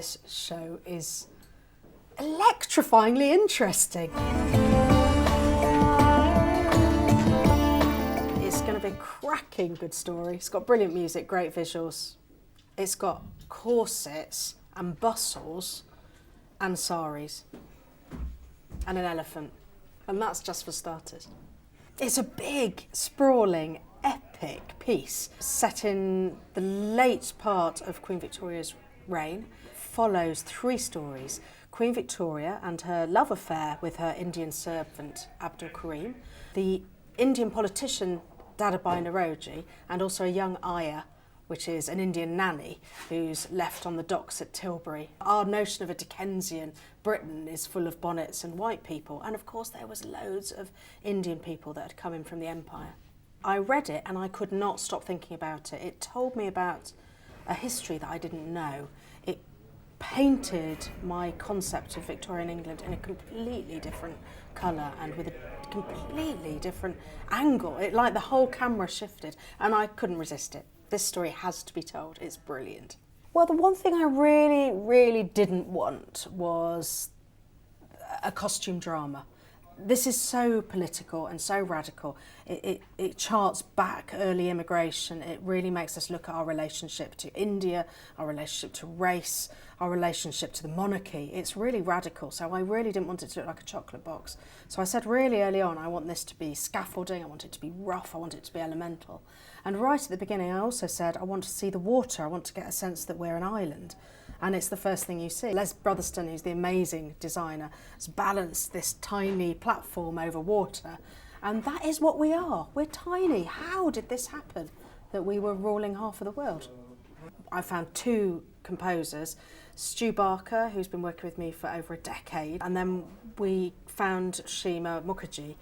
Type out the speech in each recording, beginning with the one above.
this show is electrifyingly interesting. It's going to be a cracking good story. It's got brilliant music, great visuals. It's got corsets and bustles and saris and an elephant. And that's just for starters. It's a big, sprawling, epic piece set in the late part of Queen Victoria's reign. Follows 3 stories: Queen Victoria and her love affair with her Indian servant Abdul Karim, the Indian politician Dadabhai Naoroji, and also a young ayah, which is an Indian nanny who's left on the docks at Tilbury. Our notion of a Dickensian Britain is full of bonnets and white people, and of course there was loads of Indian people that had come in from the Empire. I read it and I could not stop thinking about it. It told me about a history that I didn't know. It painted my concept of Victorian England in a completely different colour and with a completely different angle. It, like, the whole camera shifted and I couldn't resist it. This story has to be told. It's brilliant. Well, the one thing I really didn't want was a costume drama. This is so political and so radical. It charts back early immigration. It really makes us look at our relationship to India, our relationship to race, our relationship to the monarchy. It's really radical, so I really didn't want it to look like a chocolate box. So I said really early on, I want this to be scaffolding, I want it to be rough, I want it to be elemental. And right at the beginning, I also said I want to see the water, I want to get a sense that we're an island. And it's the first thing you see. Les Brotherston, who's the amazing designer, has balanced this tiny platform over water. And that is what we are. We're tiny. How did this happen, that we were ruling half of the world? I found 2 composers, Stu Barker, who's been working with me for over a decade, and then we found Shima Mukherjee,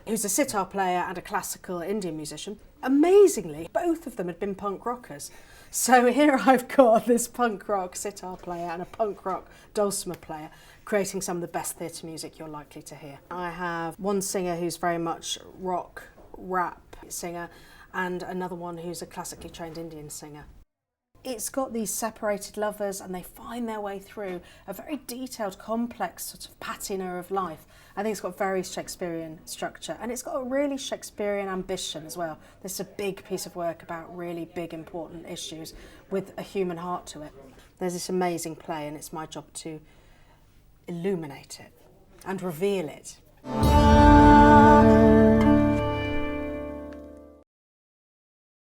who's a sitar player and a classical Indian musician. Amazingly, both of them had been punk rockers. So here I've got this punk rock sitar player and a punk rock dulcimer player creating some of the best theatre music you're likely to hear. I have one singer who's very much rock, rap singer, and another one who's a classically trained Indian singer. It's got these separated lovers and they find their way through a very detailed, complex sort of patina of life. I think it's got very Shakespearean structure and it's got a really Shakespearean ambition as well. This is a big piece of work about really big, important issues with a human heart to it. There's this amazing play and it's my job to illuminate it and reveal it.